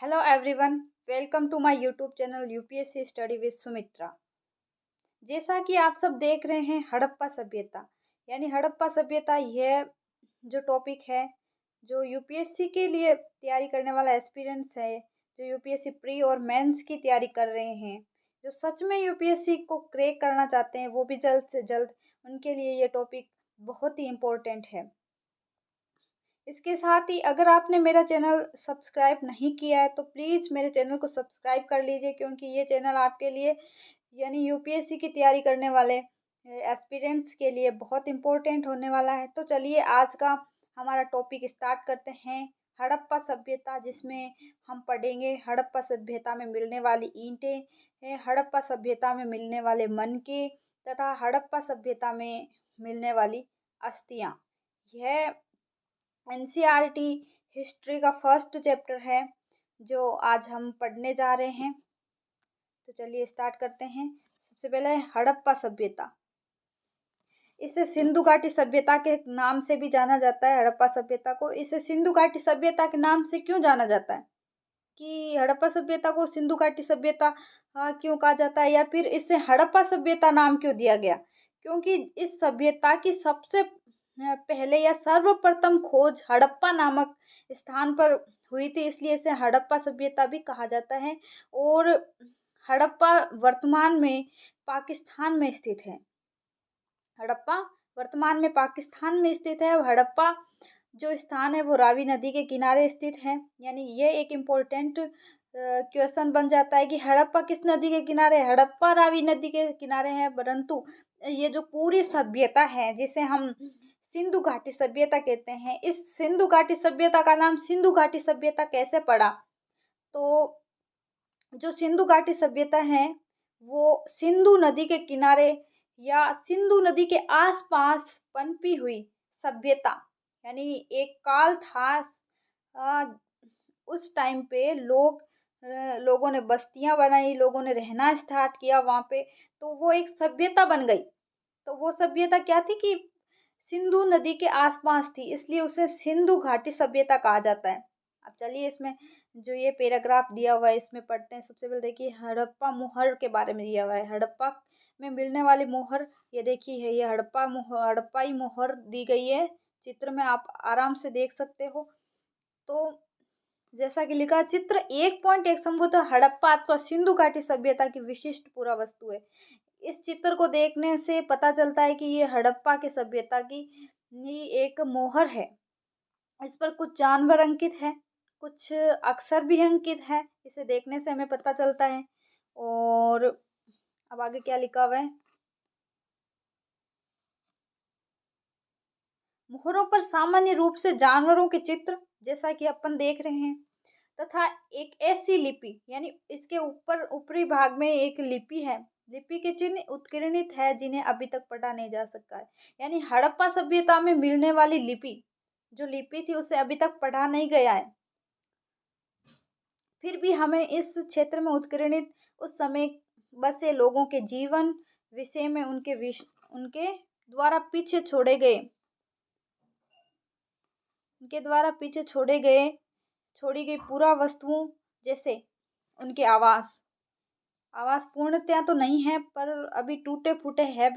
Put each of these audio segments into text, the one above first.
Hello everyone, welcome to my YouTube channel UPSC study with Sumitra. जैसा कि आप सब देख रहे हैं, हड़प्पा सभ्यता यानी हड़प्पा सभ्यता यह जो टॉपिक है, जो यूपीएससी के लिए तैयारी करने वाला एस्पिरेंट्स है, जो यूपीएससी प्री और मेंस की तैयारी कर रहे हैं, जो सच में यूपीएससी को क्रैक करना चाहते हैं, वो भी जल्द से जल्द उनके लिए ये टॉपिक बहुत ही इम्पोर्टेंट है। इसके साथ ही अगर आपने मेरा चैनल सब्सक्राइब नहीं किया है तो प्लीज़ मेरे चैनल को सब्सक्राइब कर लीजिए, क्योंकि ये चैनल आपके लिए यानी यूपीएससी की तैयारी करने वाले एस्पिरेंट्स के लिए बहुत इम्पोर्टेंट होने वाला है। तो चलिए आज का हमारा टॉपिक स्टार्ट करते हैं। हड़प्पा सभ्यता, जिसमें हम पढ़ेंगे हड़प्पा सभ्यता में मिलने वाली ईंटें, हड़प्पा सभ्यता में मिलने वाले मनके तथा हड़प्पा सभ्यता में मिलने वाली अस्थियाँ। यह एनसीईआरटी हिस्ट्री का फर्स्ट चैप्टर है जो आज हम पढ़ने जा रहे हैं। तो चलिए स्टार्ट करते हैं। सबसे पहले हड़प्पा सभ्यता। इसे सिंधु घाटी सभ्यता के नाम से भी जाना जाता है। हड़प्पा सभ्यता को इसे सिंधु घाटी सभ्यता के नाम से क्यों जाना जाता है, कि हड़प्पा सभ्यता को सिंधु घाटी सभ्यता क्यों कहा जाता है, या फिर इसे हड़प्पा सभ्यता नाम क्यों दिया गया? क्योंकि इस सभ्यता की सबसे पहले या सर्वप्रथम खोज हड़प्पा नामक स्थान पर हुई थी, इसलिए इसे हड़प्पा सभ्यता भी कहा जाता है। और हड़प्पा वर्तमान में पाकिस्तान में स्थित है। हड़प्पा वर्तमान में पाकिस्तान में स्थित है। हड़प्पा जो स्थान है वो रावी नदी के किनारे स्थित है। यानी ये एक इम्पोर्टेंट क्वेश्चन बन जाता है कि हड़प्पा किस नदी के किनारे है? हड़प्पा रावी नदी के किनारे है। परंतु ये जो पूरी सभ्यता है, जिसे हम सिंधु घाटी सभ्यता कहते हैं, इस सिंधु घाटी सभ्यता का नाम सिंधु घाटी सभ्यता कैसे पड़ा? तो जो सिंधु घाटी सभ्यता है वो सिंधु नदी के किनारे या सिंधु नदी के आसपास पनपी हुई सभ्यता, यानी एक काल था। आ, उस टाइम पे लोगों ने बस्तियां बनाई, लोगों ने रहना स्टार्ट किया वहाँ पे, तो वो एक सभ्यता बन गई। तो वो सभ्यता क्या थी कि सिंधु नदी के आसपास थी, इसलिए उसे सिंधु घाटी सभ्यता कहा जाता है। अब चलिए इसमें जो ये पैराग्राफ दिया हुआ है इसमें पढ़ते हैं। सबसे पहले देखिए हड़प्पा मोहर के बारे में दिया हुआ है। हड़प्पा में मिलने वाली मोहर ये देखिए है, ये हड़प्पाई मोहर दी गई है। चित्र में आप आराम से देख सकते हो। तो जैसा कि लिखा, चित्र 1.1 संभवतः हड़प्पा अथवा सिंधु घाटी सभ्यता की विशिष्ट पुरा वस्तु है। इस चित्र को देखने से पता चलता है कि ये हड़प्पा की सभ्यता की एक मोहर है। इस पर कुछ जानवर अंकित है, कुछ अक्षर भी अंकित है, इसे देखने से हमें पता चलता है। और अब आगे क्या लिखा हुआ है? मोहरों पर सामान्य रूप से जानवरों के चित्र, जैसा कि अपन देख रहे हैं, तथा एक ऐसी लिपि, यानी इसके ऊपर ऊपरी भाग में एक लिपि है। लिपि के चिन्ह उत्कीर्णित है, जिन्हें अभी तक पढ़ा नहीं जा सका है। यानी हड़प्पा सभ्यता में मिलने वाली लिपि, जो लिपि थी, उसे अभी तक पढ़ा नहीं गया है। फिर भी हमें इस क्षेत्र में उत्कीर्णित उस समय बसे लोगों के जीवन विषय में उनके द्वारा पीछे छोड़े गए उनके द्वारा पीछे छोड़ी गई पूरा वस्तुओं, जैसे उनके आवास पूर्णतया तो नहीं है, पर अभी टूटे फूटे है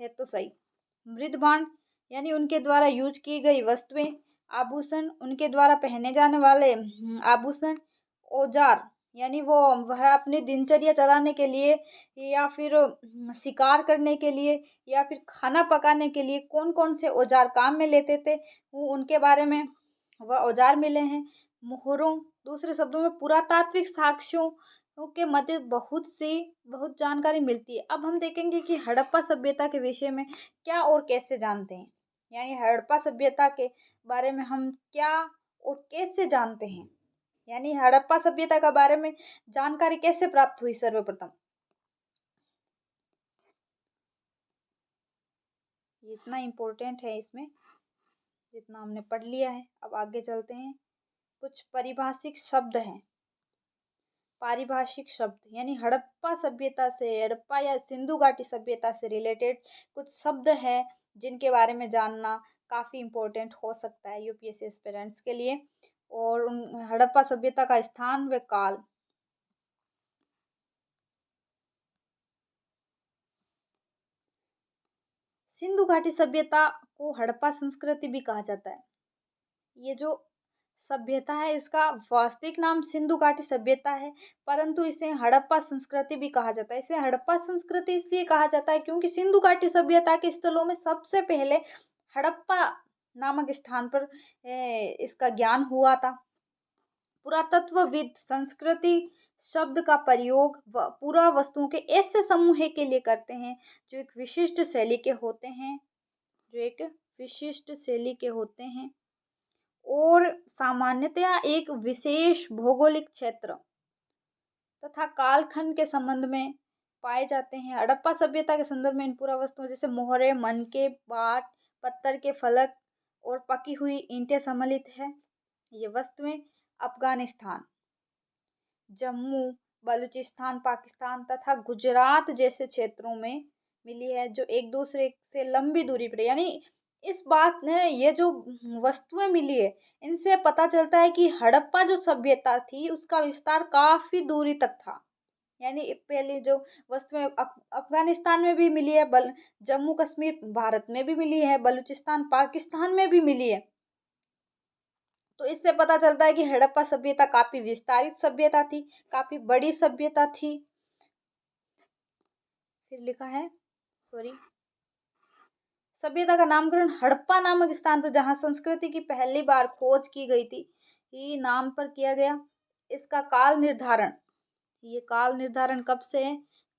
तो सही। मृदभांड यानी उनके द्वारा यूज की गई वस्तुएं। आभूषण उनके द्वारा पहने जाने वाले आभूषण। औजार यानी वह अपनी दिनचर्या चलाने के लिए या फिर शिकार करने के लिए या फिर खाना पकाने के लिए कौन कौन से औजार काम में लेते थे, वो उनके बारे में वह औजार मिले हैं। मोहरों, दूसरे शब्दों में पुरातात्विक साक्ष्यों के मध्य बहुत जानकारी मिलती है। अब हम देखेंगे कि हड़प्पा सभ्यता के विषय में क्या और कैसे जानते हैं, यानी हड़प्पा सभ्यता के बारे में हम क्या और कैसे जानते हैं, यानी हड़प्पा सभ्यता के बारे में जानकारी कैसे प्राप्त हुई। सर्वप्रथम ये इतना इम्पोर्टेंट है, इसमें जितना हमने पढ़ लिया है। अब आगे चलते हैं। कुछ पारिभाषिक शब्द यानी हड़प्पा या सिंधु घाटी सभ्यता से रिलेटेड कुछ शब्द है, जिनके बारे में जानना काफ़ी इम्पोर्टेंट हो सकता है यूपीएससी एस्पिरेंट्स के लिए। और उन हड़प्पा सभ्यता का स्थान व काल। सिंधु घाटी सभ्यता को हड़प्पा संस्कृति भी कहा जाता है। ये जो सभ्यता है इसका वास्तविक नाम सिंधु घाटी सभ्यता है, परंतु इसे हड़प्पा संस्कृति भी कहा जाता है। इसे हड़प्पा संस्कृति इसलिए कहा जाता है क्योंकि सिंधु घाटी सभ्यता के स्थलों में सबसे पहले हड़प्पा नामक स्थान पर इसका ज्ञान हुआ था। पुरातत्वविद संस्कृति शब्द का प्रयोग पूरा वस्तुओं के ऐसे समूह के लिए करते हैं जो एक विशिष्ट शैली के होते हैं, और सामान्यतया एक विशेष भौगोलिक क्षेत्र तथा कालखंड के संबंध में पाए जाते हैं। हड़प्पा सभ्यता के संदर्भ में इन पुरावस्तुओं जैसे मोहरे, मनके, बाट, पत्थर के फलक और पकी हुई ईंटें सम्मिलित है। ये वस्तुएं अफगानिस्तान, जम्मू, बलूचिस्तान, पाकिस्तान तथा गुजरात जैसे क्षेत्रों में मिली है जो एक दूसरे से लंबी दूरी पर, यानी इस बात ने ये जो वस्तुएं मिली है इनसे पता चलता है कि हड़प्पा जो सभ्यता थी उसका विस्तार काफी दूरी तक था। यानी पहले जो वस्तुएं अफगानिस्तान में भी मिली है, जम्मू कश्मीर भारत में भी मिली है, बलूचिस्तान पाकिस्तान में भी मिली है। तो इससे पता चलता है कि हड़प्पा सभ्यता काफी विस्तारित सभ्यता थी, काफी बड़ी सभ्यता थी। फिर लिखा है सभ्यता का नामकरण हड़प्पा नामक स्थान पर जहां संस्कृति की पहली बार खोज की गई थी ये नाम पर किया गया। इसका काल निर्धारण, ये काल निर्धारण कब से है?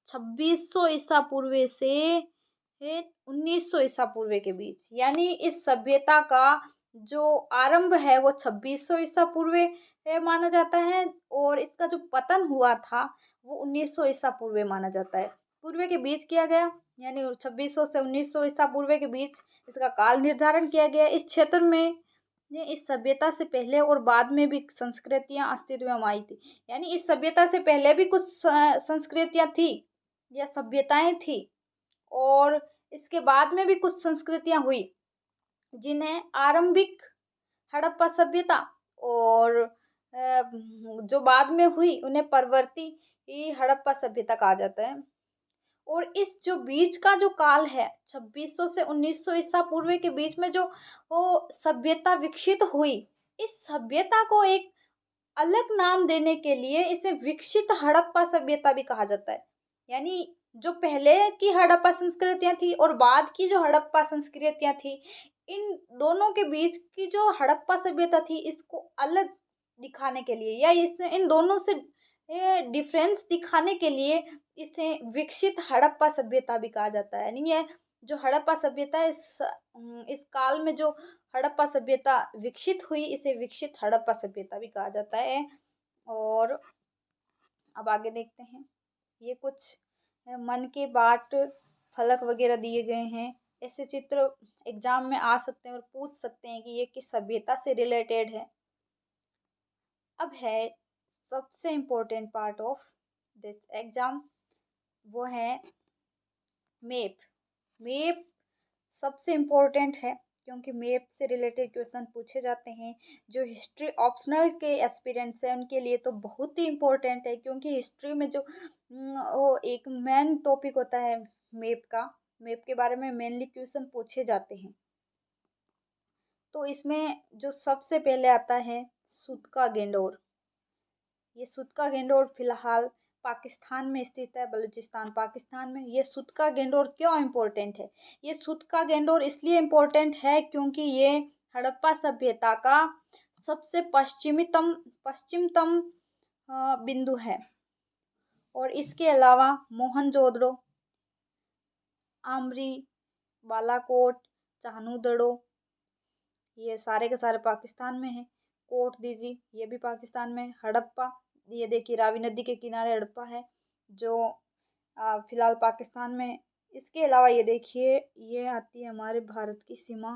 2600 ईसा पूर्व से 1900 ईसा पूर्व के बीच। यानी इस सभ्यता का जो आरंभ है वो 2600 ईसा पूर्व माना जाता है और इसका जो पतन हुआ था वो 1900 ईसा पूर्व माना जाता है। पूर्व के बीच किया गया, यानी 2600 से 1900 ईसा पूर्व के बीच इसका काल निर्धारण किया गया। इस क्षेत्र में इस सभ्यता से पहले और बाद में भी संस्कृतियां अस्तित्व में आई थी। यानी इस सभ्यता से पहले भी कुछ संस्कृतियां थी या सभ्यताएं थी और इसके बाद में भी कुछ संस्कृतियां हुई जिन्हें आरंभिक हड़प्पा सभ्यता और जो बाद में हुई उन्हें परवर्ती हड़प्पा सभ्यता कहा जाता है। और इस जो बीच का जो काल है 2600 से 1900 ईसा पूर्व के बीच में जो वो सभ्यता विकसित हुई, इस सभ्यता को एक अलग नाम देने के लिए इसे विकसित हड़प्पा सभ्यता भी कहा जाता है। यानी जो पहले की हड़प्पा संस्कृतियां थी और बाद की जो हड़प्पा संस्कृतियां थी, इन दोनों के बीच की जो हड़प्पा सभ्यता थी इसको अलग दिखाने के लिए या इस इन दोनों से डिफरेंस दिखाने के लिए इसे विकसित हड़प्पा सभ्यता भी कहा जाता है। यानी ये जो हड़प्पा सभ्यता है इस काल में जो हड़प्पा सभ्यता विकसित हुई इसे विकसित हड़प्पा सभ्यता भी कहा जाता है। और अब आगे देखते हैं, ये कुछ मन के बाट फलक वगैरह दिए गए हैं। ऐसे चित्र एग्जाम में आ सकते हैं और पूछ सकते हैं कि ये किस सभ्यता से रिलेटेड है। अब है सबसे important part of this exam, वो है मैप। मैप सबसे इम्पोर्टेंट है क्योंकि मैप से रिलेटेड क्वेश्चन पूछे जाते हैं। जो हिस्ट्री ऑप्शनल के एस्पिरेंट्स हैं उनके लिए तो बहुत ही इम्पोर्टेंट है क्योंकि हिस्ट्री में जो वो एक मेन टॉपिक होता है मैप का, मैप के बारे में मेनली क्वेश्चन पूछे जाते हैं। तो इसमें जो सबसे पहले आता है सूतका गेंडोर। ये सूतका गेंडोर फिलहाल पाकिस्तान में स्थित है, बलूचिस्तान पाकिस्तान में। ये सूतका गेंडोर क्यों इम्पोर्टेंट है? ये सूतका गेंडोर इसलिए इम्पोर्टेंट है क्योंकि ये हड़प्पा सभ्यता का सबसे पश्चिमतम बिंदु है। और इसके अलावा मोहनजोदड़ो, आमरी, बालाकोट, चाहनुदड़ो ये सारे के सारे पाकिस्तान में है। कोट दीजी ये भी पाकिस्तान में। हड़प्पा ये देखिए रावी नदी के किनारे हड़प्पा है जो फिलहाल पाकिस्तान में। इसके अलावा ये देखिए ये आती है हमारे भारत की सीमा,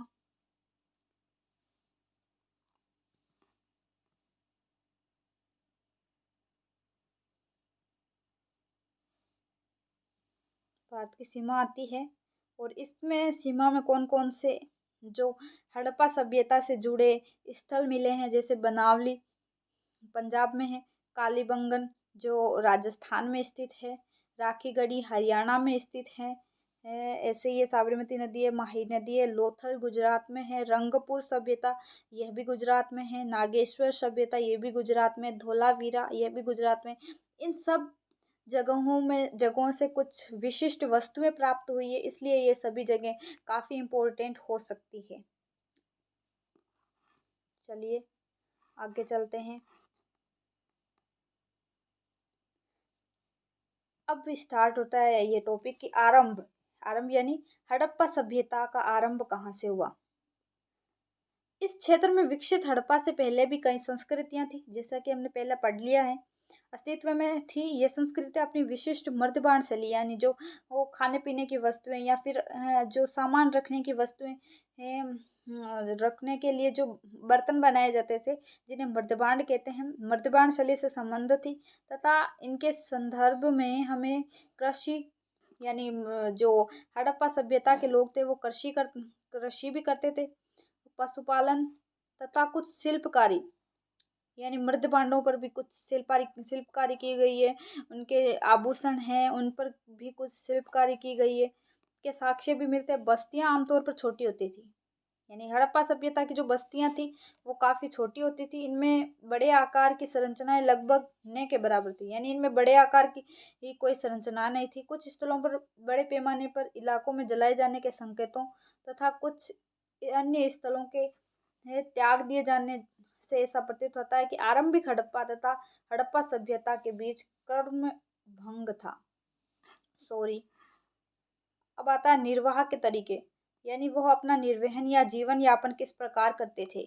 भारत की सीमा आती है और इसमें सीमा में कौन कौन से जो हड़प्पा सभ्यता से जुड़े स्थल मिले हैं, जैसे बनावली पंजाब में है, कालीबंगन जो राजस्थान में स्थित है, राखीगढ़ी हरियाणा में स्थित है। ऐसे ये साबरमती नदी है, माही नदी है, लोथल गुजरात में है, रंगपुर सभ्यता यह भी गुजरात में है, नागेश्वर सभ्यता ये भी गुजरात में, धोलावीरा यह भी गुजरात में। इन सब जगहों से कुछ विशिष्ट वस्तुएं प्राप्त हुई है, इसलिए ये सभी जगह काफी इम्पोर्टेंट हो सकती है। चलिए आगे चलते हैं। अब स्टार्ट होता है ये टॉपिक की आरंभ। आरंभ यानी हड़प्पा सभ्यता का आरंभ कहाँ से हुआ। इस क्षेत्र में विकसित हड़प्पा से पहले भी कई संस्कृतियां थी, जैसा कि हमने पहले पढ़ लिया है। अस्तित्व में थी ये संस्कृति अपनी विशिष्ट मर्दबान शैली, यानी जो वो खाने पीने की वस्तुएं या फिर जो सामान रखने की वस्तुएं हैं, रखने के लिए जो बर्तन बनाए जाते थे, जिन्हें मर्दबान कहते हैं, मर्दबान शैली से संबंध थी। तथा इनके संदर्भ में हमें कृषि यानी जो हड़प्पा सभ्यता के लोग थे वो कृषि भी करते थे, पशुपालन तथा कुछ शिल्पकारी, यानी मृद पांडवों पर भी कुछ शिल्पकारी की गई है। उनके आभूषण हैं उन पर भी कुछ शिल्पकारी की गई है, के साक्ष्य भी मिलते हैं। बस्तियां आमतौर पर छोटी होती थी, यानी हड़प्पा सभ्यता की जो बस्तियां थी वो काफी छोटी होती थी। इनमें बड़े आकार की संरचनाएं लगभग न के बराबर थी, यानी इनमें बड़े आकार की ही कोई संरचना नहीं थी। कुछ स्थलों पर बड़े पैमाने पर इलाकों में जलाए जाने के संकेतों तथा कुछ अन्य स्थलों के त्याग दिए जाने से ऐसा प्रतीत होता है कि आरंभिक हड़प्पा तथा हड़प्पा सभ्यता के बीच कर्म भंग था। सॉरी। अब आता है निर्वाह के तरीके, यानी वह अपना निर्वहन या जीवन यापन किस प्रकार करते थे।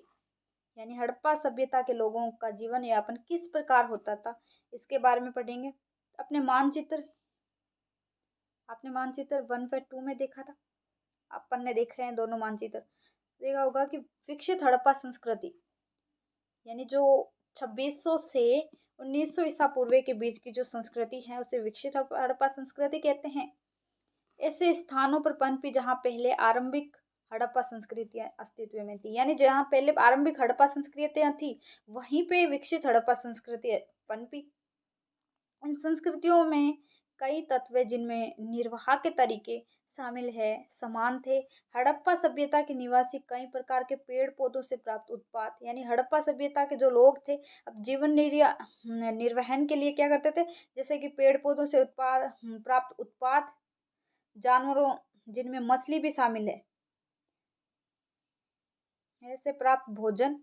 यानी हड़प्पा सभ्यता के लोगों का जीवन यापन किस प्रकार होता था, इसके बारे में पढ़ेंगे। अपने मानचित्र आपने मानचित्र 1 व 2 में देखा था, अपन ने देखे हैं दोनों मानचित्र। देखा होगा कि विकसित हड़प्पा संस्कृति यानी जो 2600 से 1900 ईसा पूर्व के बीच की जो संस्कृति है उसे विकसित हड़प्पा संस्कृति कहते हैं। ऐसे स्थानों पर पनपी जहाँ पहले आरंभिक हड़प्पा संस्कृतियां अस्तित्व में थी, यानी जहाँ पहले आरंभिक हड़प्पा संस्कृतियां थी वहीं पे विकसित हड़प्पा संस्कृति पनपी। इन संस्कृतियों में कई तत्व हैं जिनमें निर्वाह के तरीके शामिल है समान थे। हड़प्पा सभ्यता के निवासी कई प्रकार के पेड़ पौधों से प्राप्त उत्पाद, यानी हड़प्पा सभ्यता के जो लोग थे अब जीवन निर्वहन के लिए क्या करते थे, जैसे कि पेड़ पौधों से प्राप्त उत्पाद, जानवरों जिनमें मछली भी शामिल है ऐसे प्राप्त भोजन,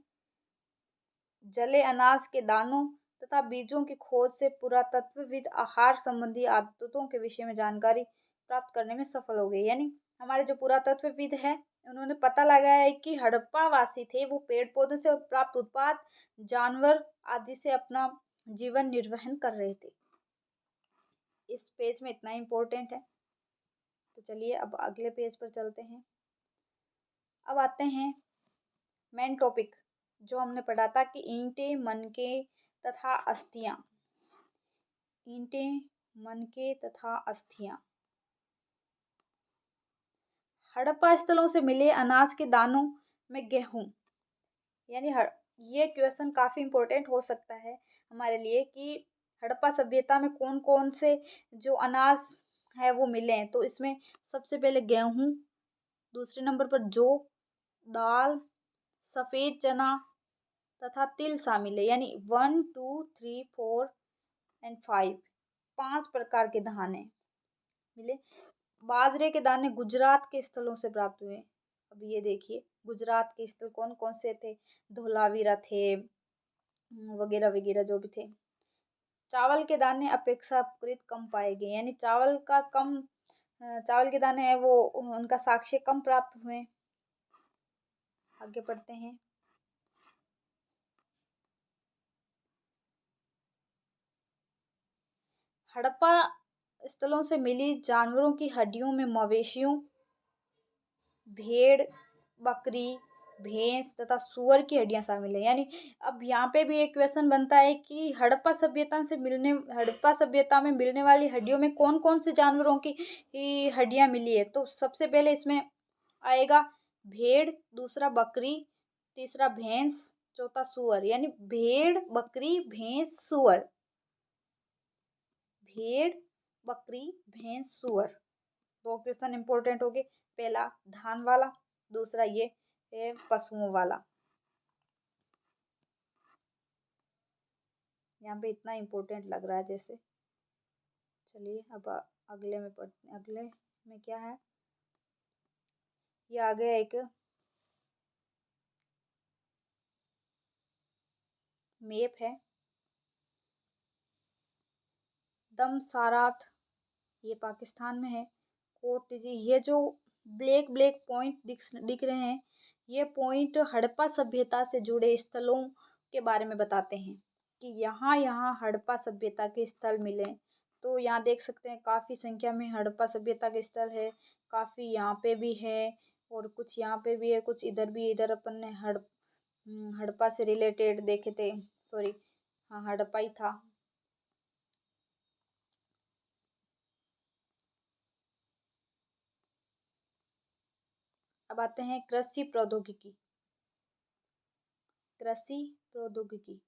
जले अनाज के दानों तथा बीजों की खोज से पुरातत्वविद आहार संबंधी आदतों के विषय में जानकारी प्राप्त करने में सफल हो गए। यानी हमारे जो पुरातत्वविद है उन्होंने पता लगाया है कि हड़प्पा वासी थे वो पेड़ पौधों से प्राप्त उत्पाद, जानवर आदि से अपना जीवन निर्वहन कर रहे थे। इस पेज में इतना इम्पोर्टेंट है। तो चलिए अब अगले पेज पर चलते हैं। अब आते हैं मेन टॉपिक जो हमने पढ़ा था कि ईंटें, मनके तथा अस्थियां। ईंटें, मनके तथा अस्थियां। हड़प्पा स्थलों से मिले अनाज के दानों में गेहूं, यानी ये क्वेश्चन काफी इम्पोर्टेंट हो सकता है हमारे लिए कि हड़प्पा सभ्यता में कौन कौन से जो अनाज है वो मिले हैं। तो इसमें सबसे पहले गेहूं, दूसरे नंबर पर जौ, दाल, सफेद चना तथा तिल शामिल है, यानी 1 2 3 4 एंड 5 5 प्रकार के दाने मिले। बाजरे के दाने गुजरात के स्थलों से प्राप्त हुए। अब ये देखिए गुजरात के स्थल कौन कौन से थे, धोलावीरा थे वगैरह वगैरह जो भी थे। चावल के दाने अपेक्षाकृत कम पाए गए, यानी चावल के दाने हैं वो उनका साक्ष्य कम प्राप्त हुए। आगे बढ़ते हैं। हड़प्पा स्थलों से मिली जानवरों की हड्डियों में मवेशियों, भेड़, बकरी, भैंस तथा सुअर की हड्डियां शामिल है। यानी अब यहाँ पे भी एक क्वेश्चन बनता है कि हड़प्पा सभ्यता में मिलने वाली हड्डियों में कौन कौन से जानवरों की हड्डियां मिली है। तो सबसे पहले इसमें आएगा भेड़, दूसरा बकरी, तीसरा भैंस, चौथा सूअर। यानी भेड़, बकरी, भैंस, सूअर। भेड़, बकरी, भैंस, सूअर। दो क्वेश्चन इंपॉर्टेंट हो गए। पहला धान वाला, दूसरा ये पशुओं वाला। यहाँ पे इतना इम्पोर्टेंट लग रहा है जैसे। चलिए अब अगले में पढ़ते हैं। अगले में क्या है, ये आ गया एक मैप है। दमसारात, ये पाकिस्तान में है। कोट जी, ये जो ब्लैक ब्लैक पॉइंट दिख रहे हैं, ये पॉइंट हड़प्पा सभ्यता से जुड़े स्थलों के बारे में बताते हैं कि यहाँ यहाँ हड़प्पा सभ्यता के स्थल मिले। तो यहाँ देख सकते हैं काफ़ी संख्या में हड़प्पा सभ्यता के स्थल है। काफ़ी यहाँ पे भी है और कुछ यहाँ पे भी है, कुछ इधर भी। इधर अपन ने हड़प्पा से रिलेटेड देखे थे। सॉरी, हाँ हड़प्पा ही था। अब आते हैं कृषि प्रौद्योगिकी। कृषि प्रौद्योगिकी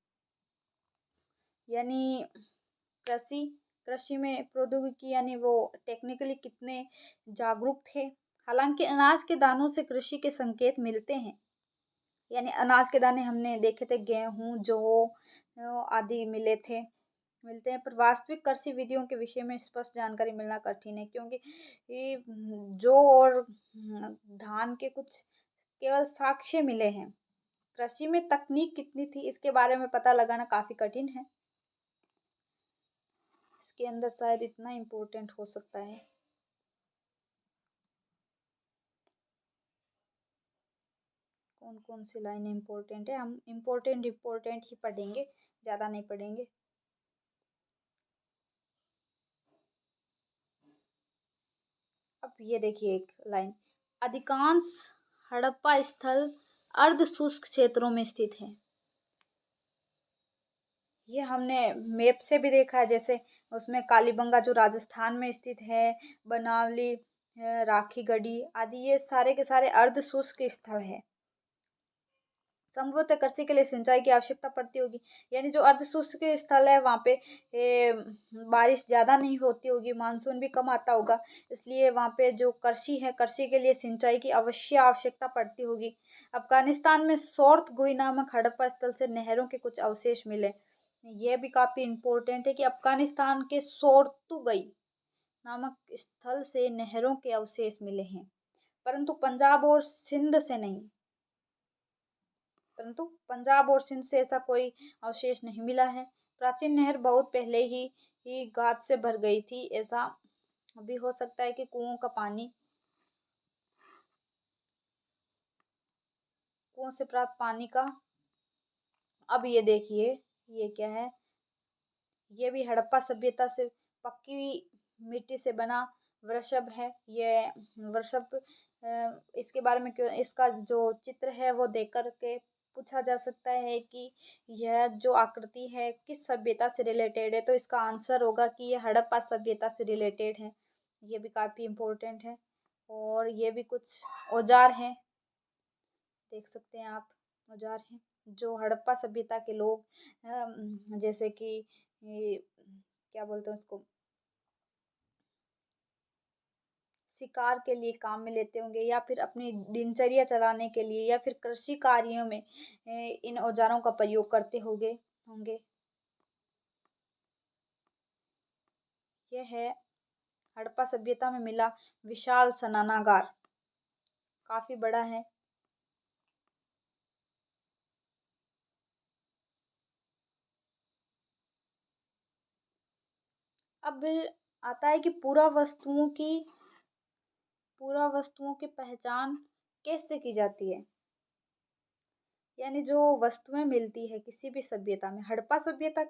यानी कृषि कृषि में प्रौद्योगिकी यानी वो टेक्निकली कितने जागरूक थे। हालांकि अनाज के दानों से कृषि के संकेत मिलते हैं। यानी अनाज के दाने हमने देखे थे, गेहूं, जौ आदि मिलते हैं। पर वास्तविक कृषि विधियों के विषय में स्पष्ट जानकारी मिलना कठिन है, क्योंकि ये जौ और धान के कुछ केवल साक्ष्य मिले हैं। कृषि में तकनीक कितनी थी इसके बारे में पता लगाना काफी कठिन है। इसके अंदर शायद इतना इम्पोर्टेंट हो सकता है। कौन कौन सी लाइन इम्पोर्टेंट है, हम इम्पोर्टेंट ही पढ़ेंगे, ज़्यादा नहीं पढ़ेंगे। अब ये देखिए एक लाइन, अधिकांश हड़प्पा स्थल अर्ध शुष्क क्षेत्रों में स्थित है। ये हमने मैप से भी देखा है, जैसे उसमें कालीबंगा जो राजस्थान में स्थित है, बनावली, राखी गढ़ी आदि, ये सारे के सारे अर्ध शुष्क स्थल है। संभवतः कृषि के लिए सिंचाई की आवश्यकता पड़ती होगी। यानी जो अर्ध शुष्क स्थल है वहाँ पे बारिश ज़्यादा नहीं होती होगी, मानसून भी कम आता होगा, इसलिए वहाँ पे जो कृषि है, कृषि के लिए सिंचाई की अवश्य आवश्यकता पड़ती होगी। अफगानिस्तान में सौर्थ गुई नामक हड़प्पा स्थल से नहरों के कुछ अवशेष मिले। यह भी काफी इम्पोर्टेंट है कि अफगानिस्तान के सोर्तुगई नामक स्थल से नहरों के अवशेष मिले हैं, परंतु पंजाब और सिंध से नहीं। परंतु पंजाब और सिंध से ऐसा कोई अवशेष नहीं मिला है। प्राचीन नहर बहुत पहले ही गाद से भर गई थी। ऐसा भी हो सकता है कि कुओं से प्राप्त पानी का। अब ये देखिए, ये क्या है, ये भी हड़प्पा सभ्यता से पक्की मिट्टी से बना वृषभ है। ये वृषभ इसके बारे में क्यों, इसका जो चित्र है वो देख कर के पूछा जा सकता है कि यह जो आकृति है किस सभ्यता से रिलेटेड है, तो इसका आंसर होगा कि ये हड़प्पा सभ्यता से रिलेटेड है। ये भी काफ़ी इम्पोर्टेंट है। और ये भी कुछ औजार हैं, देख सकते हैं आप, औजार हैं जो हड़प्पा सभ्यता के लोग जैसे कि ये क्या बोलते हैं उसको, शिकार के लिए काम में लेते होंगे, या फिर अपनी दिनचर्या चलाने के लिए, या फिर कृषि कार्यों में इन औजारों का प्रयोग करते होंगे। यह है हड़प्पा सभ्यता में मिला विशाल स्नानागार, काफी बड़ा है। अब आता है कि पुरा वस्तुओं की पहचान कैसे की जाती है। यानी जो वस्तुएं मिलती है किसी भी सभ्यता में, हड़प्पा सभ्यता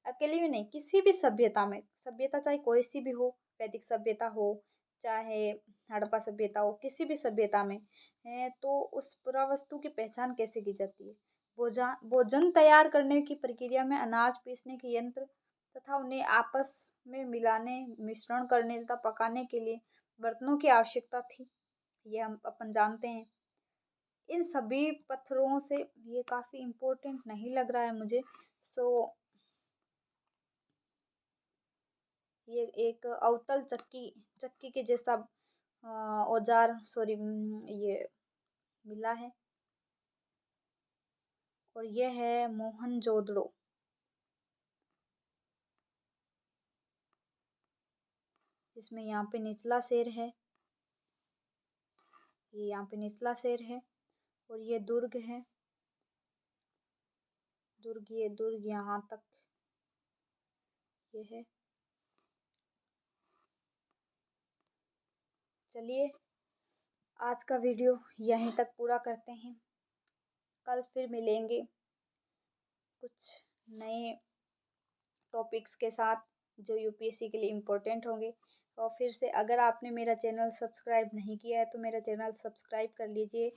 अकेले में नहीं, किसी भी सभ्यता में, सभ्यता चाहे कोई सी भी हो, वैदिक सभ्यता हो चाहे हड़प्पा सभ्यता हो, किसी भी सभ्यता में है तो उस पुरावस्तु की पहचान कैसे की जाती है। भोजन तैयार करने की प्रक्रिया में अनाज पीसने के यंत्र तथा उन्हें आपस में मिलाने, मिश्रण करने तथा पकाने के लिए बर्तनों की आवश्यकता थी। ये हम अपन जानते हैं। इन सभी पत्थरों से ये काफ़ी इम्पोर्टेंट नहीं लग रहा है मुझे। सो ये एक अवतल चक्की चक्की के जैसा औजार सॉरी ये मिला है और ये है मोहनजोदड़ो। इसमें यहाँ पे निचला शेर है, ये यहाँ पे निचला शेर है और ये दुर्ग है। ये दुर्ग यहाँ तक ये है। चलिए आज का वीडियो यहीं तक पूरा करते हैं। कल फिर मिलेंगे कुछ नए टॉपिक्स के साथ जो यूपीएससी के लिए इम्पोर्टेंट होंगे। और फिर से अगर आपने मेरा चैनल सब्सक्राइब नहीं किया है तो मेरा चैनल सब्सक्राइब कर लीजिए